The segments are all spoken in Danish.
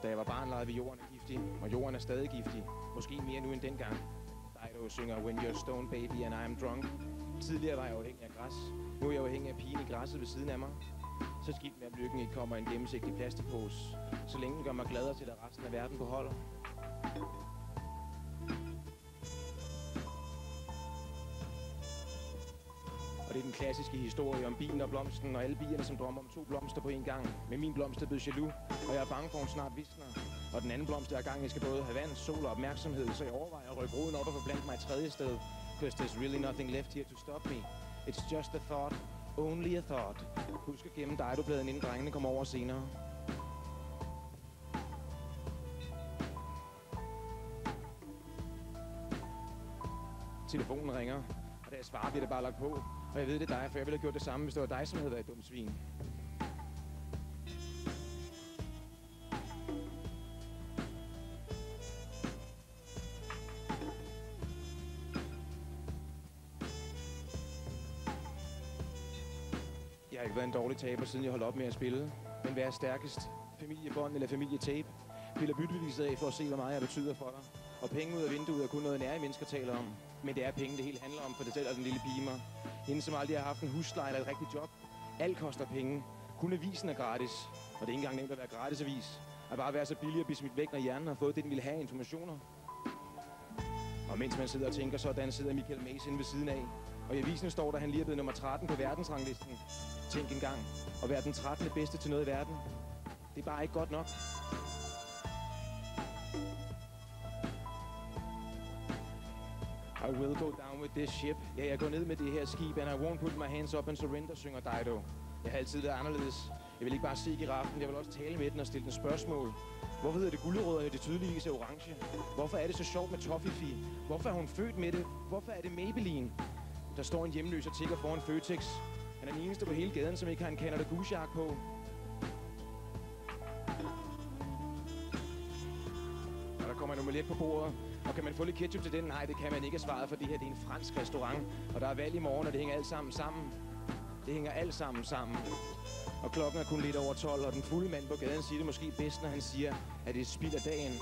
Da jeg var barn, legede vi jorden er giftig, og jorden er stadig giftig. Måske mere nu end dengang. Dido synger When You're Stone Baby and I'm Drunk. Tidligere var jeg afhængig af græs. Nu er jeg afhængig af pigen i græsset ved siden af mig. Så skidt med, at lykken ikke kommer i en gennemsigtig plastikpose. Så længe den gør mig gladere til, at resten af verden beholder. Og det er den klassiske historie om bien og blomsten, og alle bierne, som drømmer om 2 blomster på en gang. Men min blomst er blevet jaloux, og jeg er bange for, at hun snart visner. Og den anden blomst er i gang, jeg skal både have vand, sol og opmærksomhed, så jeg overvejer at rykke roden op og forplante mig et tredje sted. Because there's really nothing left here to stop me. It's just a thought, only a thought. Husk at gemme Dido-bladen, inden drengene kommer over senere. Telefonen ringer, og da jeg svarer, bliver det bare lagt på. Og jeg ved, det er dig, for jeg ville have gjort det samme, hvis det var dig, som havde været et dumt svin. Jeg har ikke været en dårlig taber, siden jeg holdt op med at spille. Men hvad er stærkest? Familiebånd eller familietape? Piller byttebeviset af for at se, hvor meget jeg betyder for dig. Og penge ud af vinduet er kun noget, nære mennesker taler om. Men det er penge, det hele handler om, for det selv og den lille pige mig. Hende, som aldrig har haft en husleje eller et rigtigt job. Alt koster penge. Kun avisen er gratis. Og det er ikke engang nemt at være gratis avis. At bare være så billig at blive smidt væk, når hjernen har fået det, den ville have, informationer. Og mens man sidder og tænker sådan, sidder Michael Mays inde ved siden af. Og i avisen står der, han lige er blevet nummer 13 på verdensranglisten. Tænk engang, at være den 13. bedste til noget i verden. Det er bare ikke godt nok. I will go down with this ship. Ja, jeg går ned med det her skib, and I won't put my hands up and surrender, synger Dido. Jeg har altid været anderledes. Jeg vil ikke bare se giraffen, jeg vil også tale med den og stille den spørgsmål. Hvorfor hedder det gulerødder, det tydeligvis er orange? Hvorfor er det så sjovt med Toffifee? Hvorfor er hun født med det? Hvorfor er det Maybelline? Der står en hjemløs og tigger foran Føtex. Han er den eneste på hele gaden, som ikke har en Canada Goose-jakke på. Og der kommer en omelet på bordet. Og kan man få lidt ketchup til den? Nej, det kan man ikke have svaret, for det her det er en fransk restaurant. Og der er valg i morgen, og det hænger alt sammen. Det hænger alt sammen. Og klokken er kun lidt over 12, og den fulde mand på gaden siger det måske bedst, når han siger, at det er spild af dagen.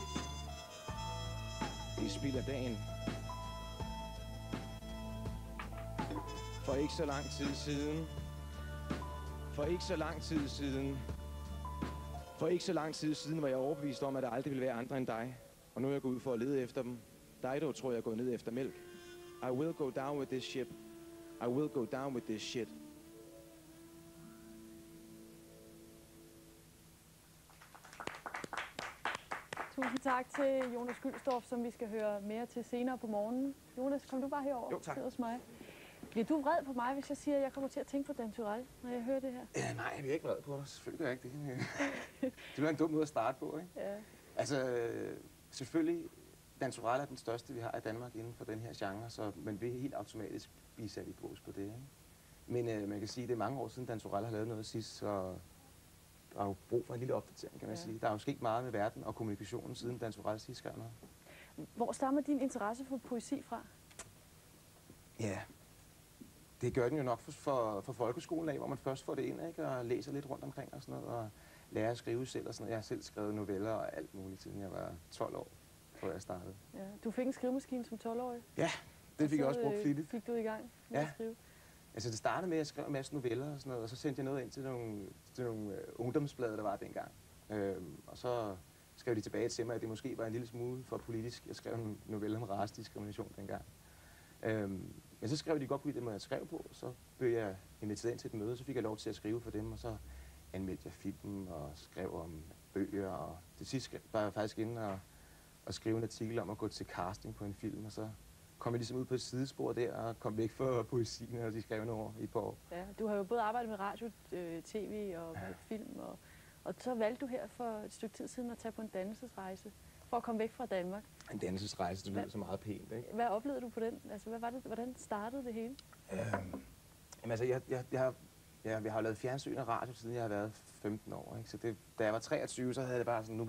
Det er spild af dagen. For ikke så lang tid siden. For ikke så lang tid siden var jeg overbevist om, at der aldrig ville være andre end dig. Og nu er jeg gået ud for at lede efter dem. Dido tror jeg er gået ned efter mælk. I will go down with this ship. I will go down with this shit. Tusind tak til Jonas Gyldstorff, som vi skal høre mere til senere på morgenen. Jonas, kom du bare herover? Jo, tak. Hos mig. Bliver du vred på mig, hvis jeg siger, at jeg kommer til at tænke på Dan Turèll, når jeg hører det her? Ja, nej, jeg bliver ikke vred på dig. Selvfølgelig gør jeg ikke det. Det er en dum måde at starte på, ikke? Ja. Altså, selvfølgelig, Dan Turèll er den største, vi har i Danmark inden for den her genre, så man vil helt automatisk blive sat i bås på det, ikke? Men man kan sige, at det er mange år siden, Dan Turèll har lavet noget sidst, så der er jo brug for en lille opdatering, kan man sige. Der er jo sket meget med verden og kommunikationen siden Dan Turèll sidst skrev noget. Hvor stammer din interesse for poesi fra? Ja, det gør den jo nok for folkeskolen af, hvor man først får det ind, ikke? Og læser lidt rundt omkring og sådan noget, og lærer at skrive selv og sådan noget. Jeg har selv skrevet noveller og alt muligt, siden jeg var 12 år, tror jeg startede. Ja. Du fik en skrivemaskine som 12-årig? Ja, det fik jeg også brugt flittigt. Fik du i gang med at skrive? Altså det startede med, at jeg skrev en masse noveller og sådan noget, og så sendte jeg noget ind til nogle ungdomsblade, der var dengang. Og så skrev de tilbage til mig, at det måske var en lille smule for politisk. Jeg skrev en novelle om racediskrimination dengang. Men så skrev de godt på det, jeg skrev på, så blev jeg inviteret ind til et møde, så fik jeg lov til at skrive for dem, og så anmeldte jeg film og skrev om bøger, og til sidst var jeg faktisk inde og skrev en artikel om at gå til casting på en film, og så kom jeg ligesom ud på et sidespor der og kom væk fra poesien og de skrevne ord i et par år. Ja, du har jo både arbejdet med radio, tv og film, og så valgte du her for et stykke tid siden at tage på en dannelsesrejse for at komme væk fra Danmark. En dannelsesrejse, det lyder så meget pænt, ikke? Hvad oplevede du på den? Altså, hvad var det, hvordan startede det hele? Jamen altså, jeg har lavet fjernsyn og radio, siden jeg har været 15 år, ikke? Så det, da jeg var 23, så havde det bare sådan, nu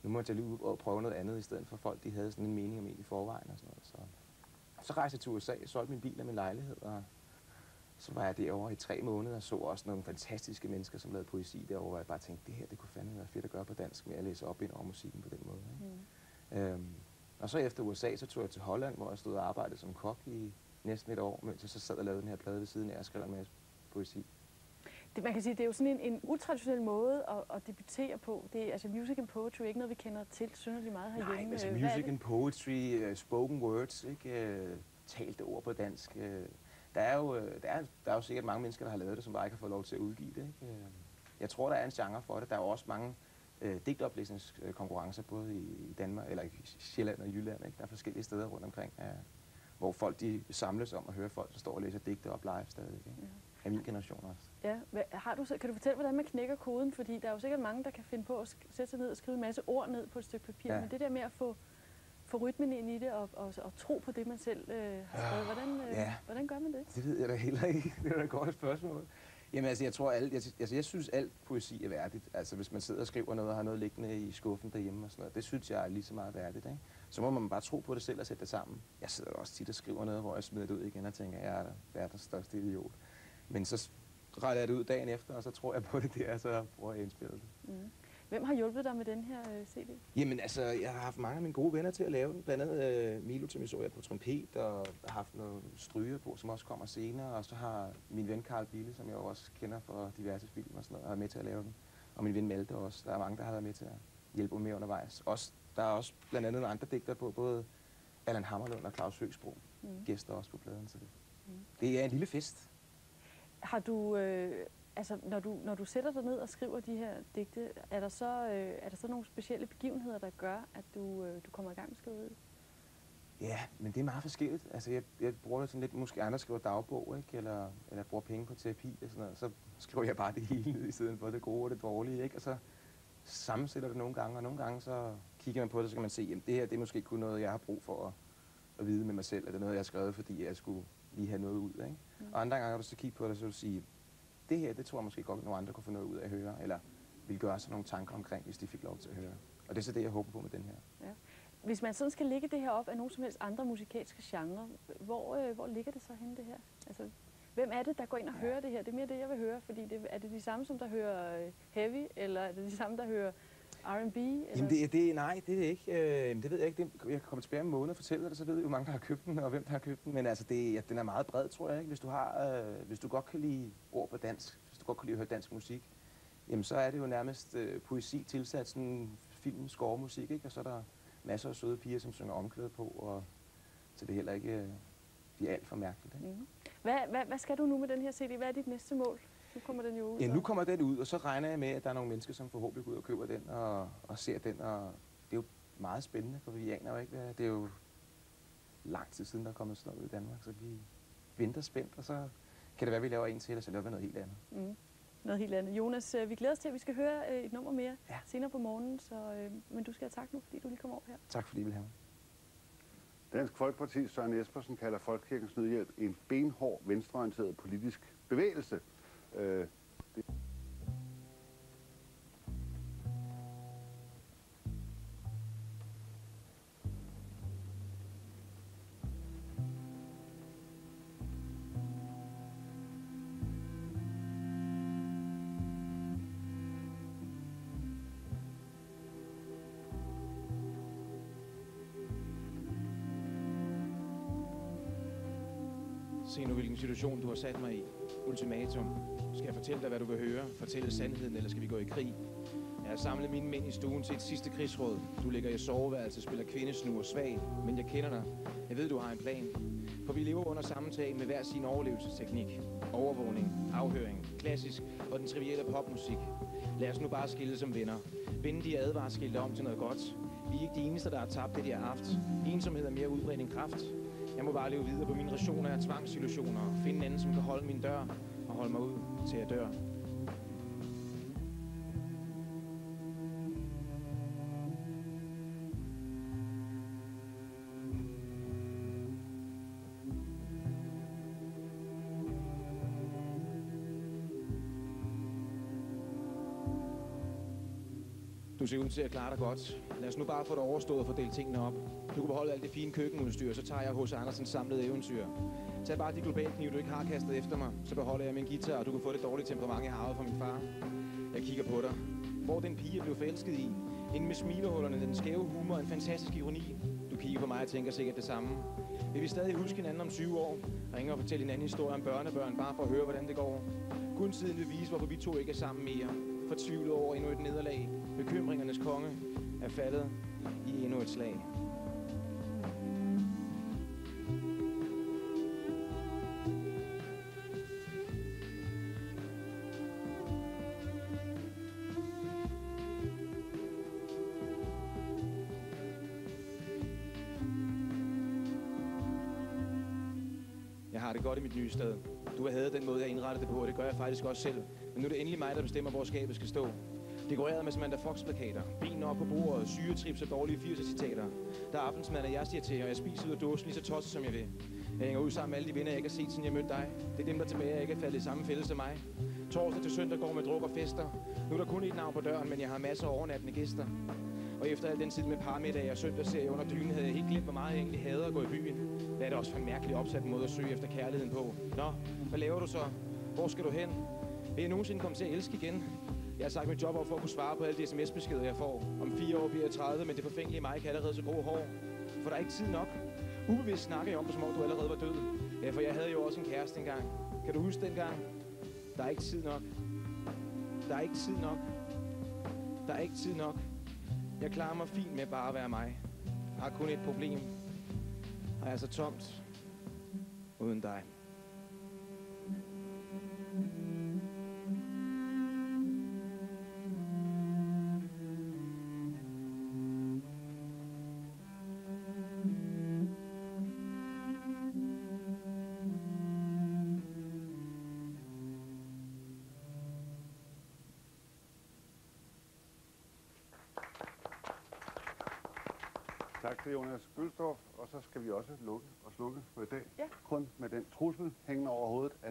måtte jeg lige ud og prøve noget andet, i stedet for folk, de havde sådan en mening om en i forvejen og sådan noget. Så rejste jeg til USA, solgte min bil og min lejlighed, og Så var jeg derovre i 3 måneder og så også nogle fantastiske mennesker, som lavede poesi derovre, hvor jeg bare tænkte, det her, det kunne fandme være fedt at gøre på dansk, med at læse op ind over musikken på den måde. Ikke? Og så efter USA, så tog jeg til Holland, hvor jeg stod og arbejdede som kok i næsten et år, mens jeg så sad og lavede den her plade ved siden af og skrev en masse poesi. Man kan sige, det er jo sådan en utraditionel måde at debutere på. Det er, altså music and poetry, ikke noget, vi kender til synderligt meget herhjemme. Nej, altså music and poetry, spoken words, ikke? Talte ord på dansk. Der er jo sikkert mange mennesker, der har lavet det, som bare ikke har fået lov til at udgive det. Ikke? Jeg tror, der er en genre for det. Der er jo også mange digtoplæsningskonkurrencer, både i Danmark, eller i Sjælland og Jylland. Ikke? Der er forskellige steder rundt omkring, hvor folk de samles om at høre folk, der står og læser digte op live stadig. Ikke? Ja. Af min generation også. Ja, kan du fortælle, hvordan man knækker koden? Fordi der er jo sikkert mange, der kan finde på at sætte sig ned og skrive en masse ord ned på et stykke papir. Ja. Men det der med at få rytmen ind i det og tro på det, man selv har skrevet, hvordan gør man det? Det ved jeg da heller ikke. Det er da et godt spørgsmål. Jamen altså, jeg tror jeg synes alt poesi er værdigt. Altså hvis man sidder og skriver noget og har noget liggende i skuffen derhjemme og sådan noget, det synes jeg er lige så meget værdigt, ikke? Så må man bare tro på det selv og sætte det sammen. Jeg sidder også tit og skriver noget, hvor jeg smider det ud igen og tænker, jeg er verdens største idiot. Men så retter jeg det ud dagen efter, og så tror jeg på det der, og så bruger jeg indspillet det. Hvem har hjulpet dig med den her CD? Jamen altså, jeg har haft mange af mine gode venner til at lave den. Blandt andet Milo Tomisoja på trompet, og har haft nogle stryger på, som også kommer senere. Og så har min ven Carl Bille, som jeg også kender fra diverse film og sådan noget, har med til at lave den. Og min ven Malte også. Der er mange, der har været med til at hjælpe med undervejs. Der er også blandt andet nogle andre digtere på, både Allan Hammerlund og Claus Høgsbro. Gæster også på pladen. Så det er en lille fest. Har du, altså når du sætter dig ned og skriver de her digte, er der så nogle specielle begivenheder, der gør, at du kommer i gang med skriveriet? Ja, men det er meget forskelligt. Altså jeg bruger det sådan lidt, måske andre skriver dagbog, ikke? Eller bruger penge på terapi og sådan noget. Så skriver jeg bare det hele ned i stedet for det gode og det dårlige, ikke? Og så sammensætter det nogle gange, og nogle gange så kigger man på det, så kan man se, jamen det her, det er måske kun noget, jeg har brug for at vide med mig selv, at det er noget, jeg har skrevet, fordi jeg skulle lige have noget ud, ikke? Og andre gange, når du så kigger på det, så vil du sige, det her, det tror jeg måske godt, nogle andre kunne få noget ud af at høre, eller ville gøre sig nogle tanker omkring, hvis de fik lov til at høre. Og det er så det, jeg håber på med den her. Ja. Hvis man sådan skal lægge det her op af nogen som helst andre musikalske genrer, hvor ligger det så henne, det her? Altså, hvem er det, der går ind og hører det her? Det er mere det, jeg vil høre, fordi er det de samme, som der hører heavy, eller er det de samme, der hører R&B? Jamen nej, det er det ikke. Det ved jeg ikke. Jeg kan komme tilbage om en måned og fortælle dig, så ved jeg jo mange, der har købt den, og hvem der har købt den. Men altså, den er meget bred, tror jeg, ikke? Hvis du godt kan lide ord på dansk, hvis du godt kan lide at høre dansk musik, jamen så er det jo nærmest poesi tilsat sådan film, scoremusik, ikke? Og så er der masser af søde piger, som synger omkvæd på, og så det heller ikke bliver alt for mærkeligt, ikke? Hvad skal du nu med den her CD? Hvad er dit næste mål? Nu kommer den jo ud. Ja, nu kommer den ud, og så regner jeg med, at der er nogle mennesker, som forhåbentlig går ud og køber den og ser den. Og det er jo meget spændende, for vi aner jo ikke, hvad det er jo lang tid siden, der er kommet sådan noget ud i Danmark, så vi venter spændt, og så kan det være, at vi laver en til, og så laver vi noget helt andet. Noget helt andet. Jonas, vi glæder os til, at vi skal høre et nummer mere senere på morgenen, men du skal have tak nu, fordi du lige kom over her. Tak fordi I vil have mig. Dansk Folkeparti Søren Espersen kalder Folkekirkens Nødhjælp en benhård, venstreorienteret politisk bevægelse. Se nu, hvilken situation du har sat mig i. Ultimatum. Skal jeg fortælle dig, hvad du vil høre? Fortælle sandheden, eller skal vi gå i krig? Jeg har samlet mine mænd i stuen til et sidste krigsråd. Du ligger i soveværelse, spiller kvindesnur svag, men jeg kender dig. Jeg ved, du har en plan. For vi lever under samme tag med hver sin overlevelsesteknik. Overvågning, afhøring, klassisk og den trivielle popmusik. Lad os nu bare skille som venner. Vende de advarsskilte om til noget godt. Vi er ikke de eneste, der har tabt det, de har haft. Ensomhed er mere udbredt end kraft. Jeg må bare leve videre på mine rationer af tvangsillusioner og finde en anden, som kan holde min dør og holde mig ud til at dør. Du ser ud til at klare dig godt. Lad os nu bare få det overstået og fordele tingene op. Du kan beholde alt det fine køkkenudstyr, så tager jeg H.C. Andersens samlede eventyr. Tag bare de globalknive, du ikke har kastet efter mig, så beholder jeg min guitar, og du kan få det dårlige temperament, jeg har arvet fra min far. Jeg kigger på dig. Hvor den pige, jeg blev forelsket i. Hende med smilehullerne, den skæve humor og en fantastisk ironi. Du kigger på mig og tænker sikkert det samme. Vil vi stadig huske hinanden om 20 år? Ringe og fortælle hinanden historie om børnebørn, bare for at høre, hvordan det går. Kun tiden vil vise, hvorfor vi to ikke er sammen mere. Fortvivlet over endnu et nederlag. Bekymringernes konge er faldet i endnu et slag. Jeg har det godt i mit nye sted. Du har hadet den måde, jeg indrettede det på, og det gør jeg faktisk også selv. Men nu er det endelig mig, der bestemmer, hvor skabet skal stå. Dekoreret med Samantha Fox-plakater, benene op på bordet, syretrips og dårlige 80'er-citater. Der er aftensmad, jeg siger til, og jeg spiser ud af dåsen lige så tosset, som jeg vil. Jeg hænger ud sammen med alle de venner, jeg ikke har set, siden jeg mødte dig. Det er dem, der tilbage ikke er faldet i samme fælde som mig. Torsdag til søndag går med druk og fester. Nu er der kun et navn på døren, men jeg har masser af overnattende gæster. Og efter al den tid med parmiddag og søndagsserie under dynen, havde jeg helt glemt, hvor meget jeg egentlig hader at gå i byen. Det er da også for en mærkelig opsat måde at søge efter kærligheden på. Nå, hvad laver du så? Hvor skal du hen? Vil jeg nogensinde komme til at elske igen? Jeg har sagt mit job op for at kunne svare på alle de sms-beskeder, jeg får. Om 4 år bliver jeg 30, men det forfængelige mig kan allerede så grå hår. For der er ikke tid nok. Ubevidst snakker jeg om det, som om du allerede var død. Ja, for jeg havde jo også en kæreste engang. Kan du huske dengang? Der er ikke tid nok. Der er ikke tid nok. Der er ikke tid nok. Jeg klarer mig fint med bare at være mig. Jeg har kun et problem. Og jeg er så tomt uden dig. Tak til Jonas Gølstorff, og så skal vi også lukke og slukke for i dag. Ja. Kun med den trussel hængende over hovedet, at